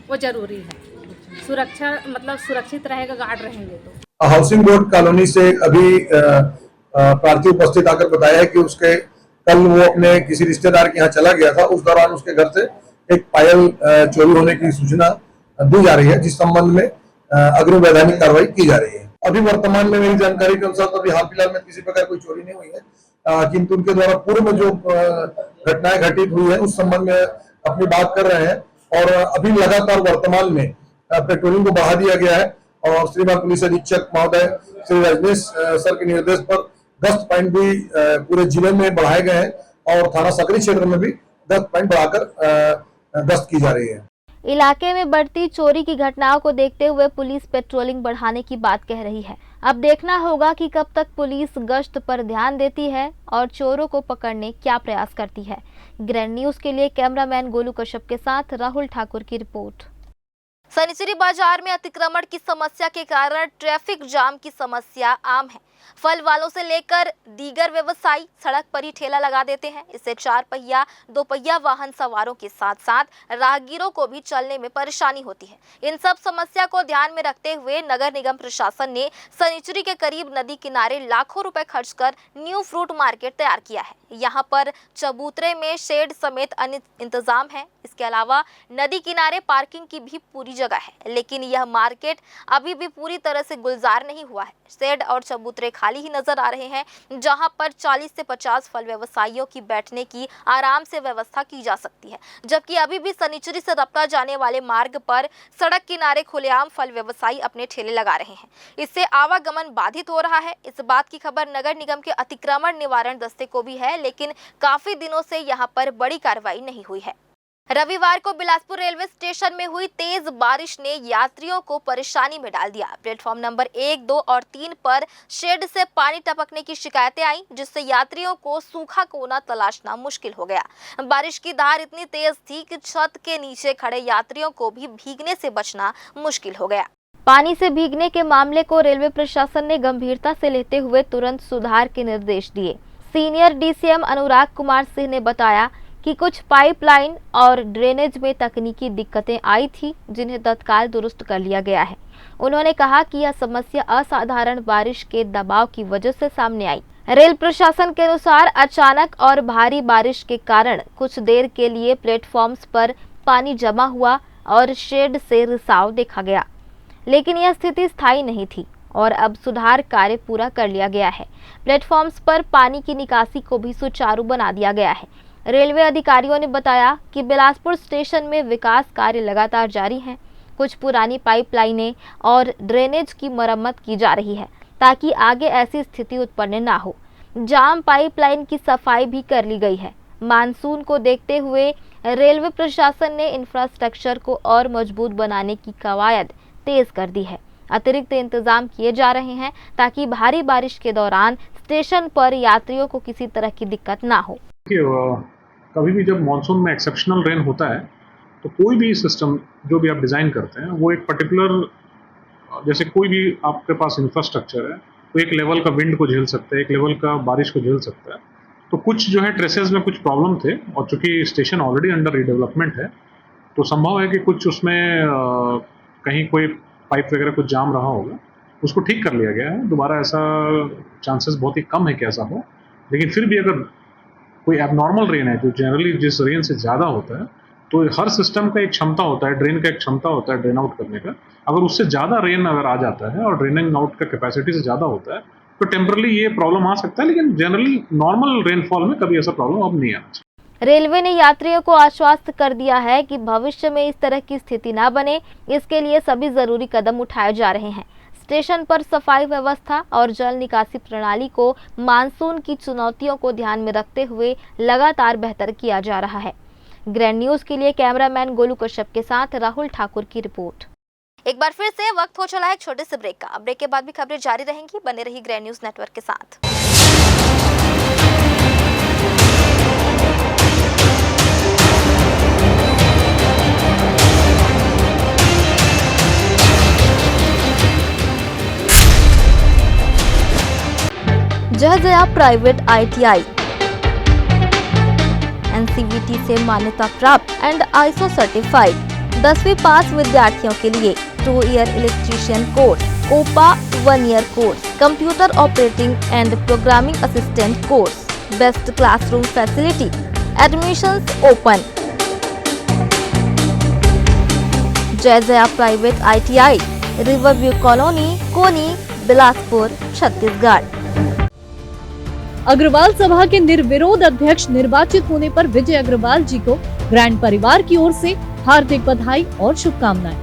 वो जरूरी है। सुरक्षा मतलब सुरक्षित रहेगा, गार्ड रहेंगे तो। हाउसिंग बोर्ड कॉलोनी से अभी प्रार्थी उपस्थित आकर बताया है कि उसके कल वो अपने किसी रिश्तेदार के यहाँ चला गया था। उस दौरान उसके घर से एक पायल चोरी होने की सूचना दी जा रही है, जिस संबंध में अग्रिम वैधानिक कार्रवाई की जा रही है। अभी वर्तमान में मेरी जानकारी के अनुसार तो अभी हाल फिलहाल में किसी प्रकार कोई चोरी नहीं हुई है। किंतु उनके द्वारा पूर्व में जो घटनाएं घटित हुई है उस संबंध में अपनी बात कर रहे हैं। और अभी लगातार वर्तमान में पेट्रोलिंग को बढ़ा दिया गया है और श्रीमान पुलिस अधीक्षक महोदय श्री रजनीश सर के निर्देश पर गश्त पॉइंट भी पूरे जिले में बढ़ाए गए हैं और थाना सकरी क्षेत्र में भी गश्त पॉइंट बढ़ाकर गश्त की जा रही है। इलाके में बढ़ती चोरी की घटनाओं को देखते हुए पुलिस पेट्रोलिंग बढ़ाने की बात कह रही है। अब देखना होगा कि कब तक पुलिस गश्त पर ध्यान देती है और चोरों को पकड़ने क्या प्रयास करती है। ग्रैंड न्यूज के लिए कैमरामैन गोलू कश्यप के साथ राहुल ठाकुर की रिपोर्ट। सनिचरी बाजार में अतिक्रमण की समस्या के कारण ट्रैफिक जाम की समस्या आम है। फल वालों से लेकर दीगर व्यवसायी सड़क पर ही ठेला लगा देते हैं। इससे 4 पहिया 2 पहिया वाहन सवारों के साथ साथ राहगीरों को भी चलने में परेशानी होती है। इन सब समस्या को ध्यान में रखते हुए नगर निगम प्रशासन ने सनिचरी के करीब नदी किनारे लाखों रुपए खर्च कर न्यू फ्रूट मार्केट तैयार किया है। यहाँ पर चबूतरे में शेड समेत अन्य इंतजाम है। इसके अलावा नदी किनारे पार्किंग की भी पूरी जगह है, लेकिन यह मार्केट अभी भी पूरी तरह से गुलजार नहीं हुआ है। शेड और चबूतरे खाली ही नजर आ रहे हैं, जहां पर 40 से 50 फल व्यवसायियों की बैठने की आराम से व्यवस्था की जा सकती है, जबकि अभी भी सनिचरी से रपटा जाने वाले मार्ग पर सड़क किनारे खुलेआम फल व्यवसायी अपने ठेले लगा रहे हैं। इससे आवागमन बाधित हो रहा है। इस बात की खबर नगर निगम के अतिक्रमण निवारण दस्ते को भी है, लेकिन काफी दिनों से यहां पर बड़ी कार्रवाई नहीं हुई है। रविवार को बिलासपुर रेलवे स्टेशन में हुई तेज बारिश ने यात्रियों को परेशानी में डाल दिया। प्लेटफॉर्म नंबर 1, 2 और 3 पर शेड से पानी टपकने की शिकायतें आई, जिससे यात्रियों को सूखा कोना तलाशना मुश्किल हो गया। बारिश की धार इतनी तेज थी कि छत के नीचे खड़े यात्रियों को भी भीगने से बचना मुश्किल हो गया। पानी से भीगने के मामले को रेलवे प्रशासन ने गंभीरता से लेते हुए तुरंत सुधार के निर्देश दिए। सीनियर डीसीएम अनुराग कुमार सिंह ने बताया कि कुछ पाइपलाइन और ड्रेनेज में तकनीकी दिक्कतें आई थी, जिन्हें तत्काल दुरुस्त कर लिया गया है। उन्होंने कहा कि यह समस्या असाधारण बारिश के दबाव की वजह से सामने आई। रेल प्रशासन के अनुसार अचानक और भारी बारिश के कारण कुछ देर के लिए प्लेटफॉर्म्स पर पानी जमा हुआ और शेड से रिसाव देखा गया, लेकिन यह स्थिति स्थायी नहीं थी और अब सुधार कार्य पूरा कर लिया गया है। प्लेटफॉर्म्स पर पानी की निकासी को भी सुचारू बना दिया गया है। रेलवे अधिकारियों ने बताया कि बिलासपुर स्टेशन में विकास कार्य लगातार जारी हैं। कुछ पुरानी पाइपलाइनें और ड्रेनेज की मरम्मत की जा रही है, ताकि आगे ऐसी स्थिति उत्पन्न ना हो। जाम पाइपलाइन की सफाई भी कर ली गई है। मानसून को देखते हुए रेलवे प्रशासन ने इंफ्रास्ट्रक्चर को और मजबूत बनाने की कवायद तेज कर दी है। अतिरिक्त इंतजाम किए जा रहे हैं ताकि भारी बारिश के दौरान स्टेशन पर यात्रियों को किसी तरह की दिक्कत ना हो। कभी भी जब मानसून में एक्सेप्शनल रेन होता है तो कोई भी सिस्टम जो भी आप डिज़ाइन करते हैं वो एक पर्टिकुलर, जैसे कोई भी आपके पास इंफ्रास्ट्रक्चर है तो एक लेवल का विंड को झेल सकता है, एक लेवल का बारिश को झेल सकता है। तो कुछ जो है ट्रेसेस में कुछ प्रॉब्लम थे और चूँकि स्टेशन ऑलरेडी अंडर रीडेवलपमेंट है तो संभव है कि कुछ उसमें कहीं कोई पाइप वगैरह कुछ जाम रहा होगा, उसको ठीक कर लिया गया है। दोबारा ऐसा चांसेस बहुत ही कम है कि ऐसा हो, लेकिन फिर भी अगर कोई एबनॉर्मल रेन है जो जनरली जिस रेन से ज़्यादा होता है तो हर सिस्टम का एक क्षमता होता है, ड्रेन का एक क्षमता होता है ड्रेन आउट करने का। अगर उससे ज़्यादा रेन अगर आ जाता है और ड्रेनिंग आउट का कैपेसिटी से ज़्यादा होता है तो टेम्परली ये प्रॉब्लम आ सकता है, लेकिन जनरली नॉर्मल रेनफॉल में कभी ऐसा प्रॉब्लम अब नहीं आना चाहिए। रेलवे ने यात्रियों को आश्वस्त कर दिया है कि भविष्य में इस तरह की स्थिति न बने, इसके लिए सभी जरूरी कदम उठाए जा रहे हैं। स्टेशन पर सफाई व्यवस्था और जल निकासी प्रणाली को मानसून की चुनौतियों को ध्यान में रखते हुए लगातार बेहतर किया जा रहा है। ग्रैंड न्यूज के लिए कैमरामैन गोलू कश्यप के साथ राहुल ठाकुर की रिपोर्ट। एक बार फिर से वक्त हो चला है एक छोटे से ब्रेक का। ब्रेक के बाद भी खबरें जारी रहेंगी, बने रही ग्रैंड न्यूज नेटवर्क के साथ। जय जया प्राइवेट ITI NCVT से मान्यता प्राप्त एंड ISO सर्टिफाइड 10वीं पास विद्यार्थियों के लिए 2 year electrician course, OPA 1 year course, computer operating and programming assistant course, best classroom facility, admissions open. Jai Jaya private ITI, riverview colony, Koni, Bilaspur, Chhattisgarh. Agarwal सभा के निर्विरोध अध्यक्ष निर्वाचित होने पर विजय अग्रवाल जी को ग्रैंड परिवार की ओर से हार्दिक बधाई और शुभकामनाएं।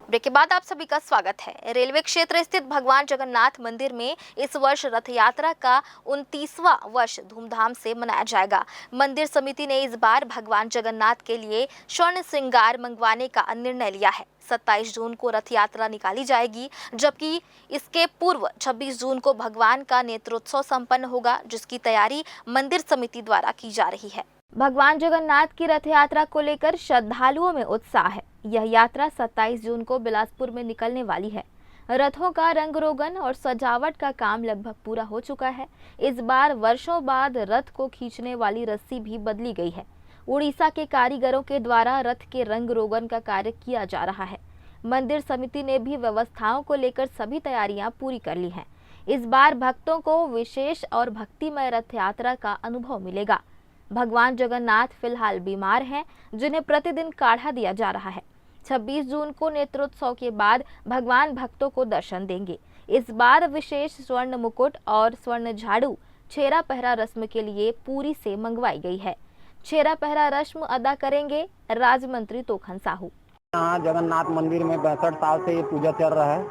ब्रेक के बाद आप सभी का स्वागत है। रेलवे क्षेत्र स्थित भगवान जगन्नाथ मंदिर में इस वर्ष रथ यात्रा का 29वां वर्ष धूमधाम से मनाया जाएगा। मंदिर समिति ने इस बार भगवान जगन्नाथ के लिए स्वर्ण श्रृंगार मंगवाने का निर्णय लिया है। 27 जून को रथ यात्रा निकाली जाएगी, जबकि इसके पूर्व 26 जून को भगवान का नेत्रोत्सव संपन्न होगा, जिसकी तैयारी मंदिर समिति द्वारा की जा रही है। भगवान जगन्नाथ की रथ यात्रा को लेकर श्रद्धालुओं में उत्साह है। यह यात्रा 27 जून को बिलासपुर में निकलने वाली है। रथों का रंग रोगन और सजावट का काम लगभग पूरा हो चुका है। इस बार वर्षों बाद रथ को खींचने वाली रस्सी भी बदली गई है। उड़ीसा के कारीगरों के द्वारा रथ के रंग रोगन का कार्य किया जा रहा है। मंदिर समिति ने भी व्यवस्थाओं को लेकर सभी तैयारियां पूरी कर ली हैं। इस बार भक्तों को विशेष और भक्तिमय रथ यात्रा का अनुभव मिलेगा। भगवान जगन्नाथ फिलहाल बीमार हैं, जिन्हें प्रतिदिन काढ़ा दिया जा रहा है। 26 जून को नेत्रोत्सव के बाद भगवान भक्तों को दर्शन देंगे। इस बार विशेष स्वर्ण मुकुट और स्वर्ण झाड़ू छेरा पहरा रस्म के लिए पूरी से मंगवाई गई है। छेरा पहरा रस्म अदा करेंगे राज्य मंत्री तोखन साहू। यहाँ जगन्नाथ मंदिर में 62 साल से ये पूजा चल रहा है,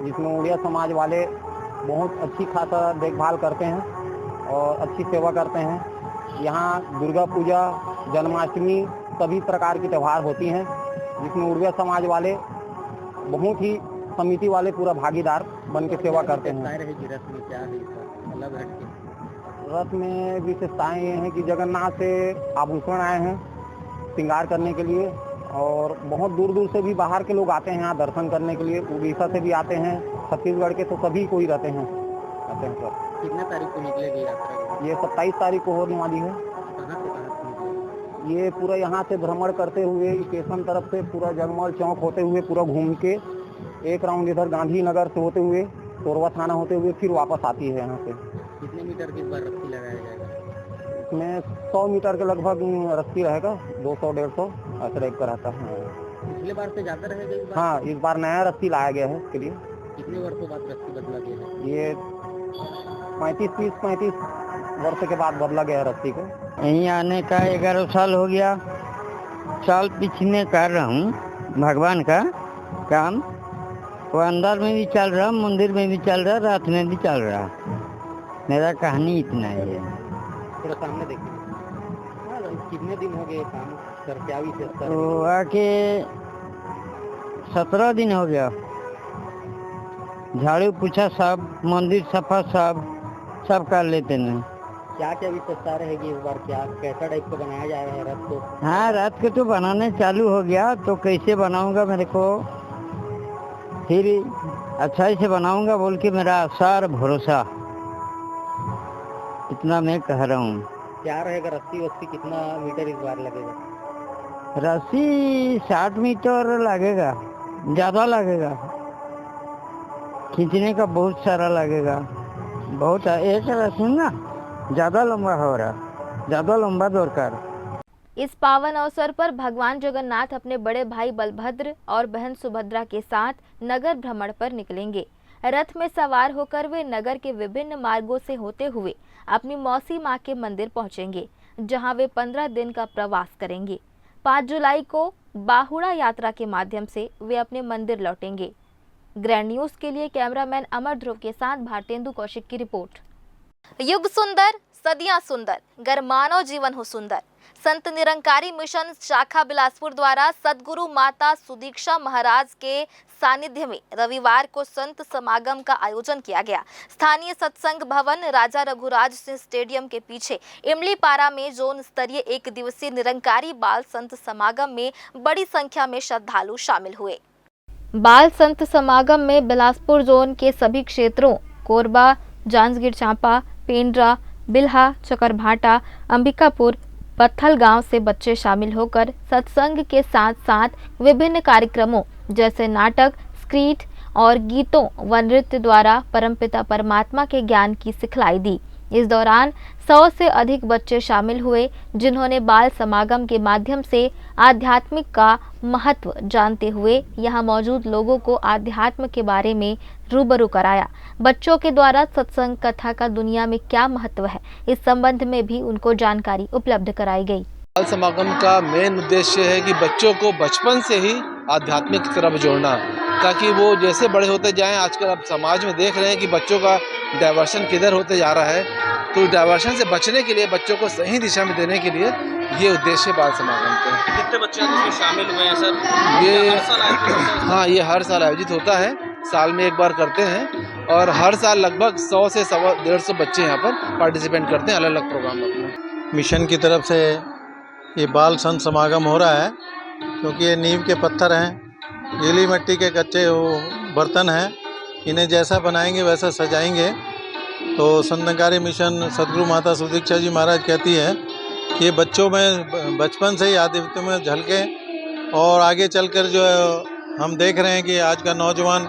जिसमें उड़िया समाज वाले बहुत अच्छी खासा देखभाल करते हैं और अच्छी सेवा करते हैं। यहाँ दुर्गा पूजा, जन्माष्टमी सभी प्रकार की त्यौहार होती हैं, जिसमें उड़िया समाज वाले बहुत ही समिति वाले पूरा भागीदार बन के सेवा करते हैं। रथ में क्या है अलग हटके? रथ में विशेषताएं ये हैं कि जगन्नाथ से आभूषण आए हैं श्रृंगार करने के लिए, और बहुत दूर दूर से भी बाहर के लोग आते हैं यहाँ दर्शन करने के लिए। उड़ीसा से भी आते हैं, छत्तीसगढ़ के तो सभी कोई रहते हैं सर। कितने तारीख को निकलेगी यात्रा? ये 27 तारीख को होने वाली है। ये पूरा यहाँ से भ्रमण करते हुए स्टेशन तरफ से पूरा जगमल चौक होते हुए पूरा घूम के एक राउंड इधर गांधीनगर से होते हुए तोरवा थाना होते हुए फिर वापस आती है यहाँ से। कितने मीटर की बार रस्सी लगाया जाएगा? इसमें 100 मीटर के लगभग रस्सी रहेगा, 200-150 ऐसा टाइप का रहता है। पिछले बार से ज़्यादा रहेगा? हाँ, इस बार नया रस्सी लाया गया है इसके लिए। कितने वर्षों बाद रस्सी बदला गया है? ये 35 वर्ष के बाद बदला गया रस्सी को। यहीं आने का 11 साल हो गया। साल पिछले कर रहा हूँ भगवान का काम, वो अंदर में भी चल रहा, मंदिर में भी चल रहा, रात में भी चल रहा। मेरा कहानी इतना ही है। थोड़ा सामने देखिए। कितने दिन हो गए काम करके? तो आके 17 दिन हो गया। झाड़ू पोछा सब, मंदिर सफा सब कर लेते हैं। क्या क्या विशेषता रहेगी इस बार? क्या कैसा टाइप का बनाया जा रहा है रथ को? हाँ, रथ को तो बनाने चालू हो गया, तो कैसे बनाऊंगा मेरे को फिर अच्छा से बनाऊंगा बोल के मेरा आशा और भरोसा, इतना मैं कह रहा हूँ। क्या रहेगा रस्सी कितना मीटर इस बार लगेगा? रस्सी 60 मीटर लगेगा, ज्यादा लगेगा। खींचने का बहुत सारा लगेगा, बहुत। एक रस्सी ना ज्यादा लंबा हो रहा, ज्यादा लंबा दरकार। इस पावन अवसर पर भगवान जगन्नाथ अपने बड़े भाई बलभद्र और बहन सुभद्रा के साथ नगर भ्रमण पर निकलेंगे। रथ में सवार होकर वे नगर के विभिन्न मार्गों से होते हुए अपनी मौसी मां के मंदिर पहुंचेंगे, जहां वे 15 दिन का प्रवास करेंगे। 5 जुलाई को बाहुड़ा यात्रा के माध्यम से वे अपने मंदिर लौटेंगे। ग्रैंड न्यूज के लिए कैमरामैन अमर ध्रुव के साथ भारतेंदु कौशिक की रिपोर्ट। युग सुंदर, सदियां सुंदर, गर मानव जीवन हो सुंदर। संत निरंकारी मिशन शाखा बिलासपुर द्वारा सदगुरु माता सुदीक्षा महाराज के सानिध्य में रविवार को संत समागम का आयोजन किया गया। स्थानीय सत्संग भवन राजा रघुराज सिंह स्टेडियम के पीछे इमलीपारा में जोन स्तरीय 1 दिवसीय निरंकारी बाल संत समागम में बड़ी संख्या में श्रद्धालु शामिल हुए। बाल संत समागम में बिलासपुर जोन के सभी क्षेत्रों कोरबा, जांजगीर चांपा, पेंड्रा, बिल्हा, चकरभाटा, अंबिकापुर, पत्थल गांव से बच्चे शामिल होकर सत्संग के साथ साथ विभिन्न कार्यक्रमों जैसे नाटक, स्क्रीट और गीतों व नृत्य द्वारा परमपिता परमात्मा के ज्ञान की सिखलाई दी। इस दौरान 100 से अधिक बच्चे शामिल हुए, जिन्होंने बाल समागम के माध्यम से आध्यात्मिक का महत्व जानते हुए यहाँ मौजूद लोगों को आध्यात्म के बारे में रूबरू कराया। बच्चों के द्वारा सत्संग कथा का दुनिया में क्या महत्व है, इस संबंध में भी उनको जानकारी उपलब्ध कराई गई। बाल समागम का मेन उद्देश्य है कि बच्चों को बचपन से ही आध्यात्मिक की तरफ जोड़ना, ताकि वो जैसे बड़े होते जाएं। आजकल आप समाज में देख रहे हैं कि बच्चों का डाइवर्शन किधर होते जा रहा है, तो डाइवर्शन से बचने के लिए, बच्चों को सही दिशा में देने के लिए ये उद्देश्य बाल समागम का। कितने बच्चे इसमें शामिल हुए हैं सर? ये हर साल आयोजित होता है, साल में एक बार करते हैं और हर साल लगभग 100 से 150 बच्चे यहाँ पर पार्टिसिपेट करते हैं अलग अलग प्रोग्राम में। मिशन की तरफ से ये बाल संत समागम हो रहा है, क्योंकि ये नींव के पत्थर हैं, गीली मिट्टी के कच्चे वो बर्तन हैं, इन्हें जैसा बनाएंगे वैसा सजाएंगे। तो संतकारी मिशन सदगुरु माता सुदीक्षा जी महाराज कहती है कि ये बच्चों में बचपन से ही आध्यात्म में झलके, और आगे चलकर जो है हम देख रहे हैं कि आज का नौजवान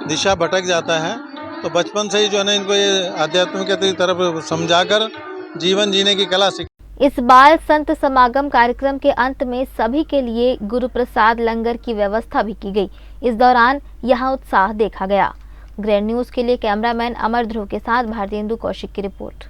दिशा भटक जाता है, तो बचपन से ही जो है ना इनको ये आध्यात्म की तरफ समझाकर जीवन जीने की कला सीख। इस बाल संत समागम कार्यक्रम के अंत में सभी के लिए गुरु प्रसाद लंगर की व्यवस्था भी की गई। इस दौरान यहां उत्साह देखा गया। ग्रैंड न्यूज के लिए कैमरामैन अमर ध्रुव के साथ भारतेंदु कौशिक की रिपोर्ट।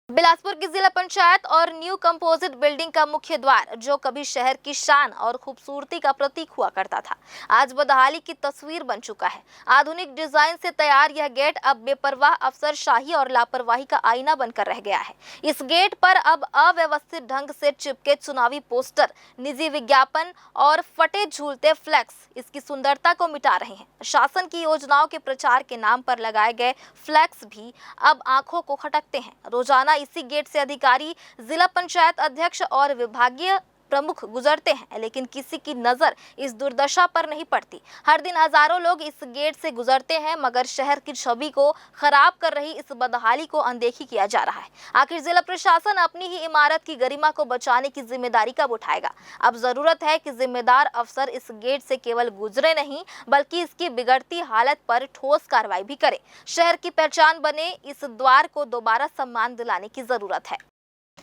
बिलासपुर की जिला पंचायत और न्यू कंपोजिट बिल्डिंग का मुख्य द्वार, जो कभी शहर की शान और खूबसूरती का प्रतीक हुआ करता था, आज बदहाली की तस्वीर बन चुका है। आधुनिक डिजाइन से तैयार यह गेट अब बेपरवाह अफसरशाही और लापरवाही का आईना बनकर रह गया है। इस गेट पर अब अव्यवस्थित ढंग से चिपके चुनावी पोस्टर, निजी विज्ञापन और फटे झूलते फ्लैक्स इसकी सुंदरता को मिटा रहे हैं। शासन की योजनाओं के प्रचार के नाम पर लगाए गए फ्लैक्स भी अब आंखों को खटकते हैं। रोजाना इसी गेट से अधिकारी, जिला पंचायत अध्यक्ष और विभागीय प्रमुख गुजरते हैं, लेकिन किसी की नजर इस दुर्दशा पर नहीं पड़ती। हर दिन हजारों लोग इस गेट से गुजरते हैं, मगर शहर की छवि को खराब कर रही इस बदहाली को अनदेखी किया जा रहा है। आखिर जिला प्रशासन अपनी ही इमारत की गरिमा को बचाने की जिम्मेदारी कब उठाएगा? अब जरूरत है कि जिम्मेदार अफसर इस गेट से केवल गुजरे नहीं, बल्कि इसकी बिगड़ती हालत पर ठोस कार्रवाई भी करे। शहर की पहचान बने इस द्वार को दोबारा सम्मान दिलाने की जरूरत है।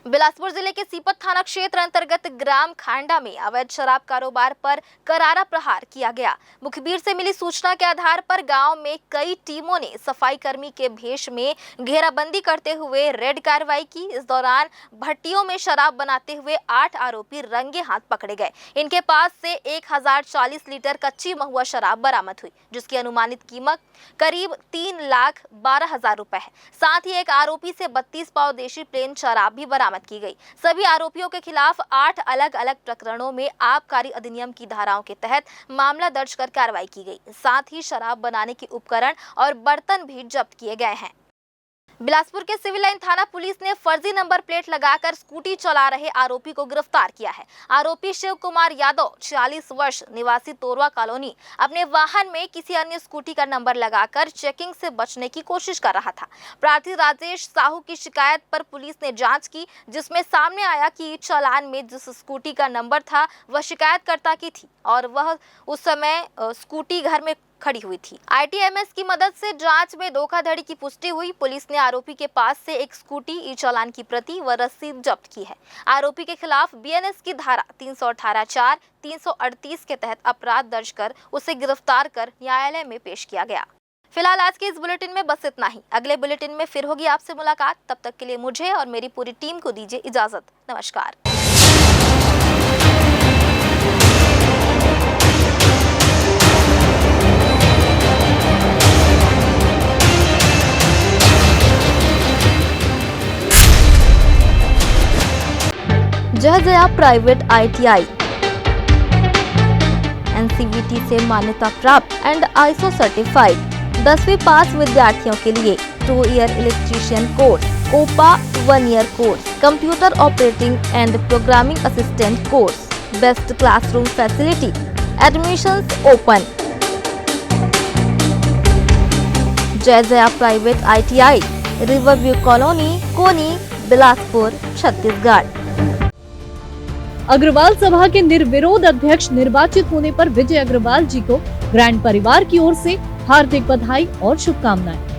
बिलासपुर जिले के सीपत थाना क्षेत्र अंतर्गत ग्राम खांडा में अवैध शराब कारोबार पर करारा प्रहार किया गया। मुखबिर से मिली सूचना के आधार पर गांव में कई टीमों ने सफाई कर्मी के भेष में घेराबंदी करते हुए रेड कार्रवाई की। इस दौरान भट्टियों में शराब बनाते हुए 8 आरोपी रंगे हाथ पकड़े गए। इनके पास से 1040 लीटर कच्ची महुआ शराब बरामद हुई, जिसकी अनुमानित कीमत करीब 3,12,000 रुपए है। साथ ही एक आरोपी से 32 पाव देशी प्लेन शराब भी बरामद की गई। सभी आरोपियों के खिलाफ 8 अलग अलग प्रकरणों में आबकारी अधिनियम की धाराओं के तहत मामला दर्ज कर कार्रवाई की गई। साथ ही शराब बनाने के उपकरण और बर्तन भी जब्त किए गए हैं। बिलासपुर के सिविल लाइन थाना पुलिस ने फर्जी नंबर प्लेट लगाकर स्कूटी चला रहे आरोपी को गिरफ्तार किया है। आरोपी शिव कुमार यादव 46 वर्ष निवासी तोरवा कॉलोनी अपने वाहन में किसी अन्य स्कूटी का नंबर लगाकर चेकिंग से बचने की कोशिश कर रहा था। प्रार्थी राजेश साहू की शिकायत पर पुलिस ने जांच की, जिसमें सामने आया कि चालान में जिस स्कूटी का नंबर था वह शिकायतकर्ता की थी और वह उस समय स्कूटी घर में खड़ी हुई थी। ITMS की मदद से जांच में धोखाधड़ी की पुष्टि हुई। पुलिस ने आरोपी के पास से एक स्कूटी, ई चालान की प्रति व रसीद जब्त की है। आरोपी के खिलाफ BNS की धारा 318(4), 338 के तहत अपराध दर्ज कर उसे गिरफ्तार कर न्यायालय में पेश किया गया। फिलहाल आज के इस बुलेटिन में बस इतना ही। अगले बुलेटिन में फिर होगी आपसे मुलाकात। तब तक के लिए मुझे और मेरी पूरी टीम को दीजिए इजाजत। नमस्कार। जय जया प्राइवेट ITI NCVT से मान्यता प्राप्त एंड ISO सर्टिफाइड 10वीं पास विद्यार्थियों के लिए 2 year electrician course, OPA 1 year course, computer operating and programming assistant course, best classroom facility, admissions open. Jai Jaya private ITI, riverview colony, Koni, Bilaspur, Chhattisgarh. Agarwal सभा के निर्विरोध अध्यक्ष निर्वाचित होने पर विजय अग्रवाल जी को ग्रैंड परिवार की ओर से हार्दिक बधाई और शुभकामनाएं।